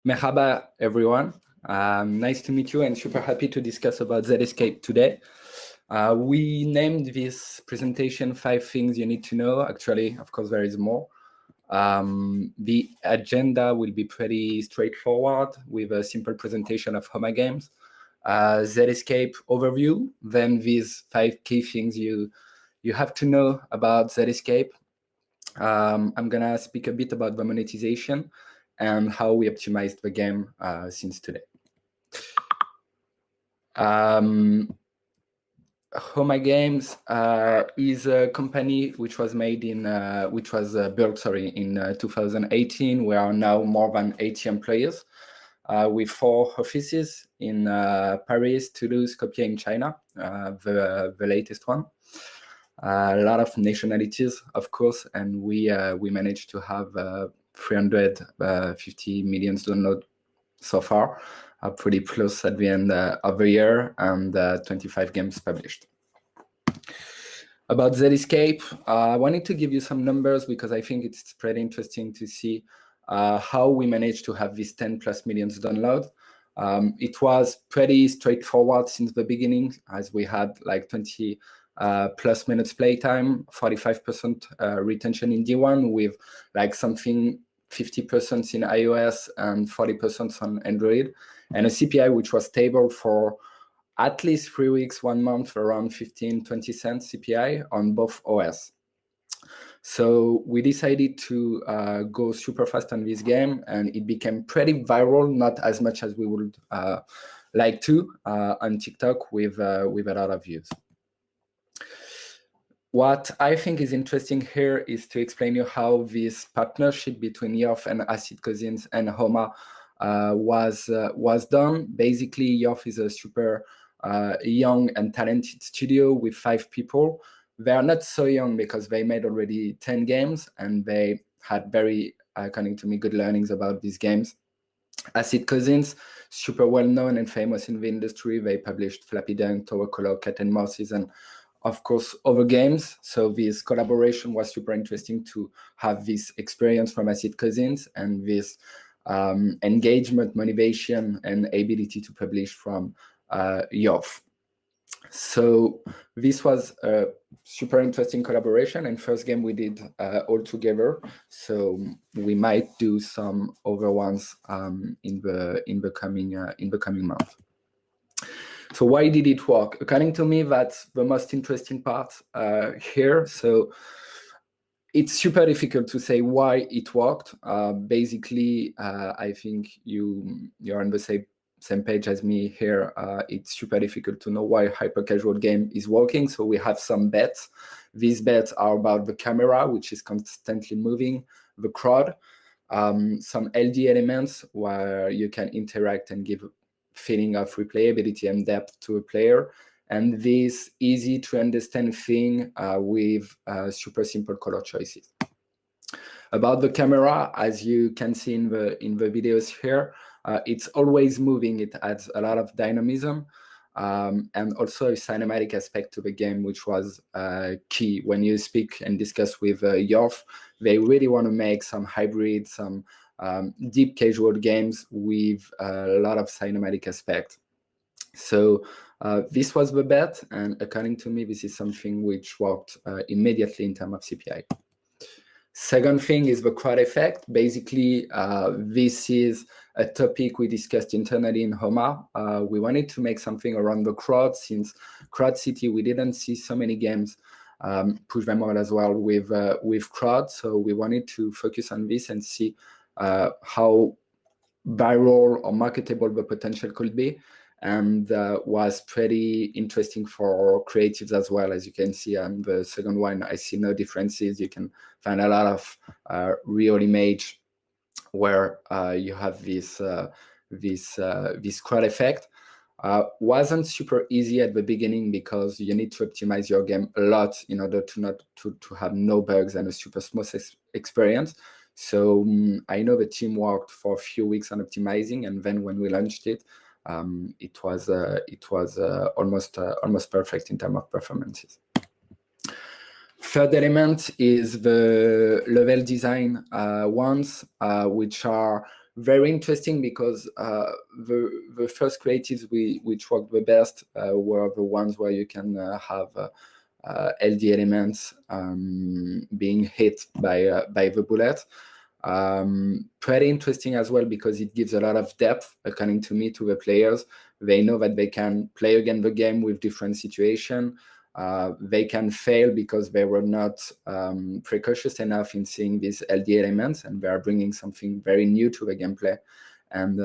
Merhaba, everyone. Nice to meet you and super happy to discuss about Zscape today. We named this presentation 5 things you need to know. Actually, of course, there is more. The agenda will be pretty straightforward with a simple presentation of Homa Games, Zscape overview, then these 5 key things you have to know about Zscape. I'm gonna speak a bit about the monetization and how we optimized the game since today. Homa Games is a company which was made in built in 2018. We are now more than 80 employees with 4 offices in Paris, Toulouse, Skopje in China, the latest one. A lot of nationalities, of course, and we managed to have 350 million downloads so far, pretty close at the end of the year, and 25 games published. About Zscape, I wanted to give you some numbers because I think it's pretty interesting to see how we managed to have this 10 plus million downloads. It was pretty straightforward since the beginning, as we had like 20 plus minutes playtime, 45% retention in D1 with like something 50% in iOS and 40% on Android, and a CPI which was stable for at least 3 weeks, 1 month, around 15-20 cents CPI on both OS. So we decided to go super fast on this game, and it became pretty viral, not as much as we would like to on TikTok with a lot of views. What I think is interesting here is to explain you how this partnership between Yoff and Acid Cousins and Homa was done. Basically, Yoff is a super young and talented studio with 5 people. They are not so young because they made already 10 games and they had very, according to me, good learnings about these games. Acid Cousins, super well known and famous in the industry. They published Flappy Dunk, Tower Color, Cat and Mouses, and of course, other games. So this collaboration was super interesting to have this experience from Acid Cousins and this engagement, motivation, and ability to publish from Yoff. So this was a super interesting collaboration and first game we did all together. So we might do some other ones in the coming month. So why did it work? According to me, that's the most interesting part here. So it's super difficult to say why it worked. Basically, I think you're on the same page as me here. It's super difficult to know why hyper-casual game is working. So we have some bets. These bets are about the camera, which is constantly moving, the crowd, some LD elements where you can interact and give feeling of replayability and depth to a player, and this easy to understand thing with super simple color choices. About the camera, as you can see in the videos here, it's always moving. It adds a lot of dynamism and also a cinematic aspect to the game, which was key. When you speak and discuss with Yoff, they really want to make some hybrid, some deep casual games with a lot of cinematic aspect. So this was the bet, and according to me, this is something which worked immediately in terms of CPI. Second thing is the crowd effect. Basically, this is a topic we discussed internally in Homa. We wanted to make something around the crowd. Since Crowd City, we didn't see so many games push them all as well with crowd. So we wanted to focus on this and see how viral or marketable the potential could be, and was pretty interesting for creatives as well. As you can see on the second one, I see no differences. You can find a lot of real image where you have this crowd effect. Wasn't super easy at the beginning because you need to optimize your game a lot in order to have no bugs and a super smooth experience. So I know the team worked for a few weeks on optimizing, and then when we launched it, it was almost perfect in terms of performances. Third element is the level design ones, which are very interesting because the first creatives which worked the best were the ones where you can have LD elements being hit by the bullet. Pretty interesting as well because it gives a lot of depth, according to me, to the players. They know that they can play again the game with different situations. They can fail because they were not precautious enough in seeing these LD elements, and they are bringing something very new to the gameplay, and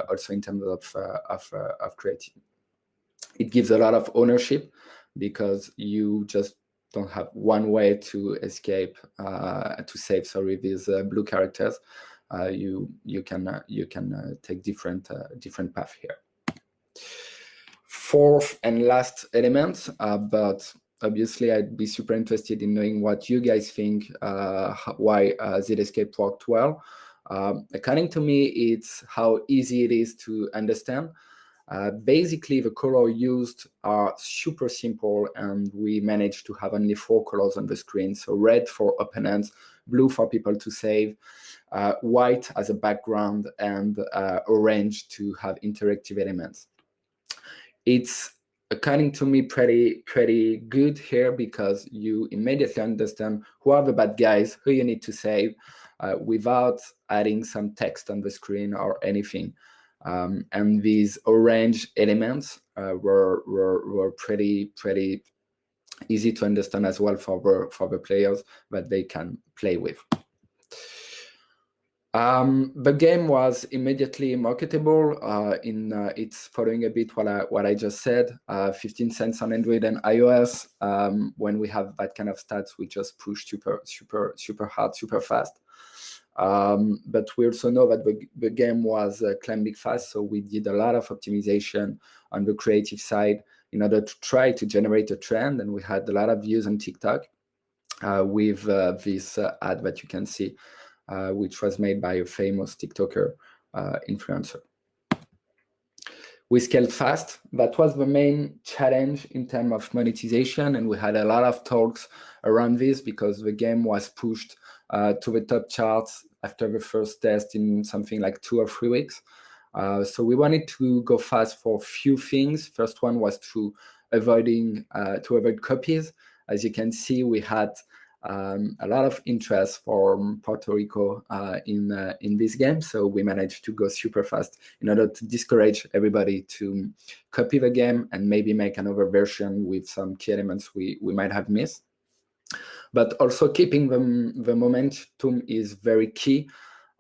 also in terms of creativity. It gives a lot of ownership because you just don't have one way to escape, to save, sorry, these blue characters. You can take different path here. Fourth and last element, but obviously I'd be super interested in knowing what you guys think, why Zscape worked well. According to me, it's how easy it is to understand. Basically, the colors used are super simple, and we managed to have only 4 colors on the screen. So red for opponents, blue for people to save, white as a background, and orange to have interactive elements. It's, according to me, pretty good here because you immediately understand who are the bad guys, who you need to save, without adding some text on the screen or anything. And these orange elements were pretty easy to understand as well for the players that they can play with. The game was immediately marketable. It's following a bit what I just said. 15 cents on Android and iOS. When we have that kind of stats, we just push super hard, super fast. But we also know that the game was climbing fast, so we did a lot of optimization on the creative side in order to try to generate a trend, and we had a lot of views on TikTok with this ad that you can see, which was made by a famous TikToker influencer. We scaled fast. That was the main challenge in terms of monetization, and we had a lot of talks around this because the game was pushed to the top charts after the first test in something like 2 or 3 weeks. So we wanted to go fast for a few things. First one was to avoid copies. As you can see, we had a lot of interest from Puerto Rico in this game, so we managed to go super fast in order to discourage everybody to copy the game and maybe make another version with some key elements we might have missed. But also keeping the momentum is very key.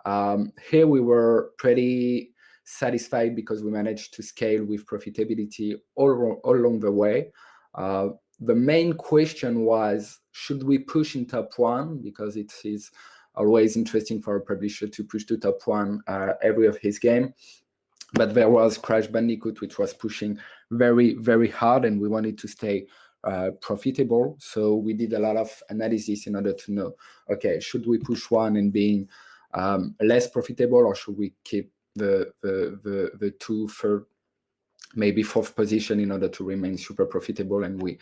Here we were pretty satisfied because we managed to scale with profitability all along the way. The main question was, should we push in top 1? Because it is always interesting for a publisher to push to top 1 every of his game. But there was Crash Bandicoot, which was pushing very hard, and we wanted to stay profitable. So we did a lot of analysis in order to know, okay, should we push 1 and being less profitable, or should we keep the 2, 3rd, maybe 4th position in order to remain super profitable? And we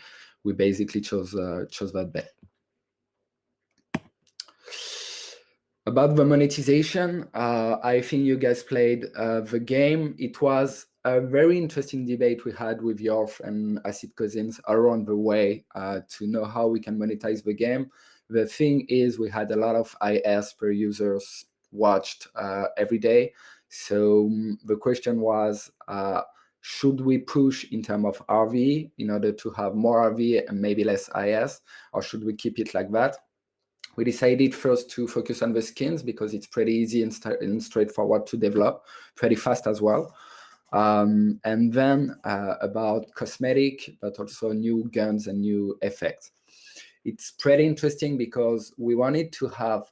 basically chose that bet. About the monetization, I think you guys played the game. It was a very interesting debate we had with Yorf and Acid Cousins around the way to know how we can monetize the game. The thing is, we had a lot of IS per users watched every day. So the question was, should we push in terms of RV in order to have more RV and maybe less IS, or should we keep it like that? We decided first to focus on the skins because it's pretty easy and straightforward to develop, pretty fast as well. And then about cosmetic, but also new guns and new effects. It's pretty interesting because we wanted to have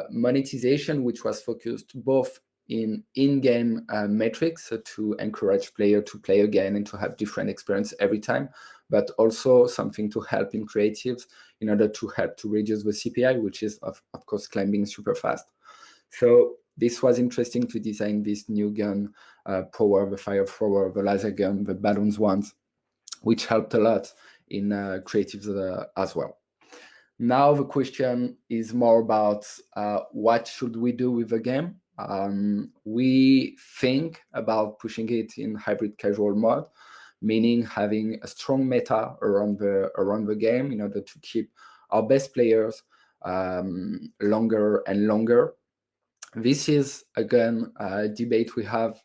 monetization which was focused both in-game metrics, so to encourage player to play again and to have different experience every time, but also something to help in creatives in order to help to reduce the CPI, which is of course climbing super fast. So this was interesting to design this new gun, power, the fire thrower, the laser gun, the balloons ones, which helped a lot in creatives as well. Now the question is more about what should we do with the game. We think about pushing it in hybrid casual mode, meaning having a strong meta around the game in order to keep our best players longer and longer. This is again a debate we have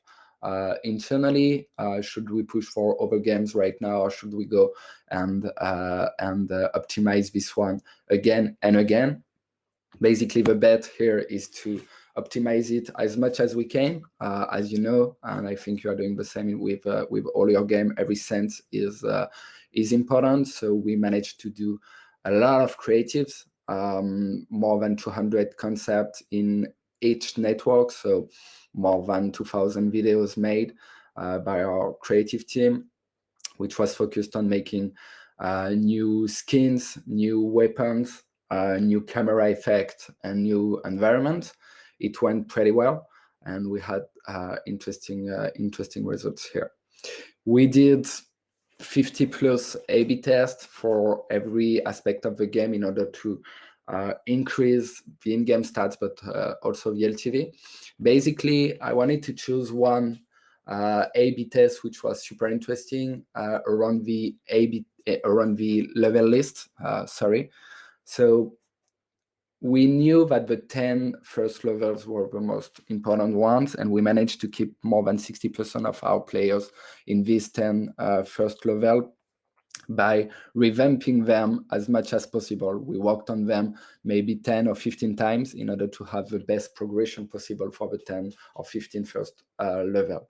internally. Should we push for other games right now, or should we go and optimize this one again and again? Basically, the bet here is to optimize it as much as we can, as you know, and I think you are doing the same with all your game. Every cent is important, so we managed to do a lot of creatives, more than 200 concepts in each network, so more than 2,000 videos made by our creative team, which was focused on making new skins, new weapons, new camera effect, and new environment. It went pretty well, and we had interesting results here. We did 50 plus A/B tests for every aspect of the game in order to increase the in-game stats, but also the LTV. Basically, I wanted to choose one A/B test which was super interesting around the level list. So we knew that the 10 first levels were the most important ones, and we managed to keep more than 60% of our players in these 10 first level by revamping them as much as possible. We worked on them maybe 10 or 15 times in order to have the best progression possible for the 10 or 15 first level.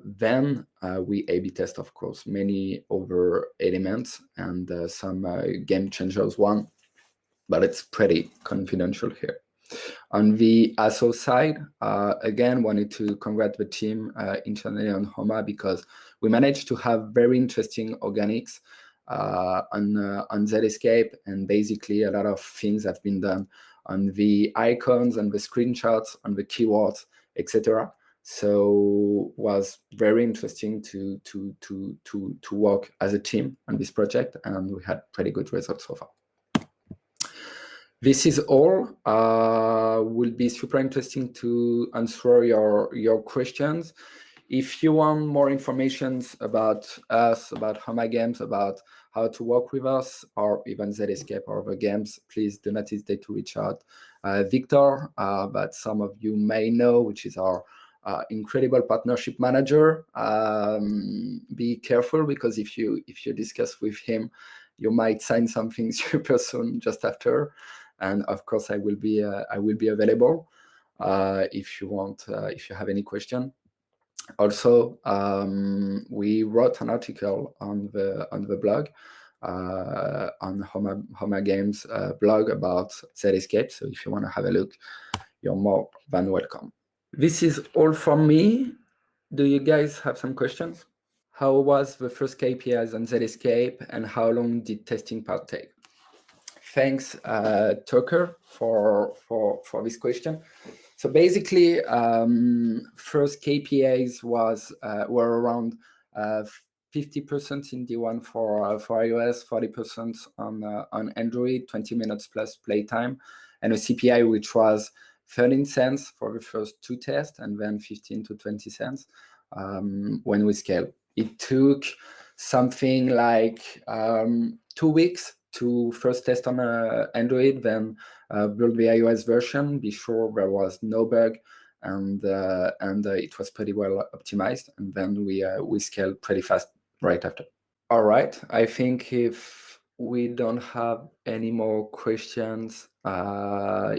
Then we A/B test, of course, many other elements and some game changers one, but it's pretty confidential here. On the ASO side, again, wanted to congratulate the team internally on Homa, because we managed to have very interesting organics on Zscape, and basically a lot of things have been done on the icons, on the screenshots, on the keywords, etc. So was very interesting to work as a team on this project, and we had pretty good results so far. This is all. Will be super interesting to answer your questions. If you want more information about us, about Homa Games, about how to work with us, or even Zscape or other games, please do not hesitate to reach out. Victor, but some of you may know, which is our incredible partnership manager. Be careful, because if you discuss with him, you might sign something super soon just after. And of course, I will be available if you want, if you have any question. Also, we wrote an article on the blog, on Homa Games blog about Zscape. So if you want to have a look, you're more than welcome. This is all from me. Do you guys have some questions? How was the first KPIs on Zscape, and how long did testing part take? Thanks, Tucker, for this question. So basically, first KPIs were around 50% in D1 for iOS, 40% on Android, 20 minutes plus playtime, and a CPI which was 13 cents for the first two tests, and then 15 to 20 cents when we scale. It took something like 2 weeks to first test on Android, then build the iOS version, be sure there was no bug, and it was pretty well optimized, and then we scaled pretty fast right after. All right, I think if we don't have any more questions,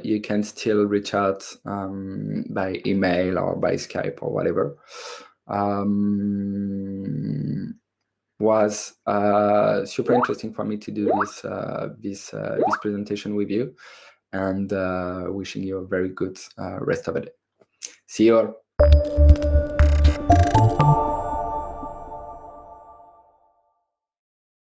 you can still reach out by email or by Skype or whatever. Was super interesting for me to do this presentation with you, and wishing you a very good rest of the day. See you all.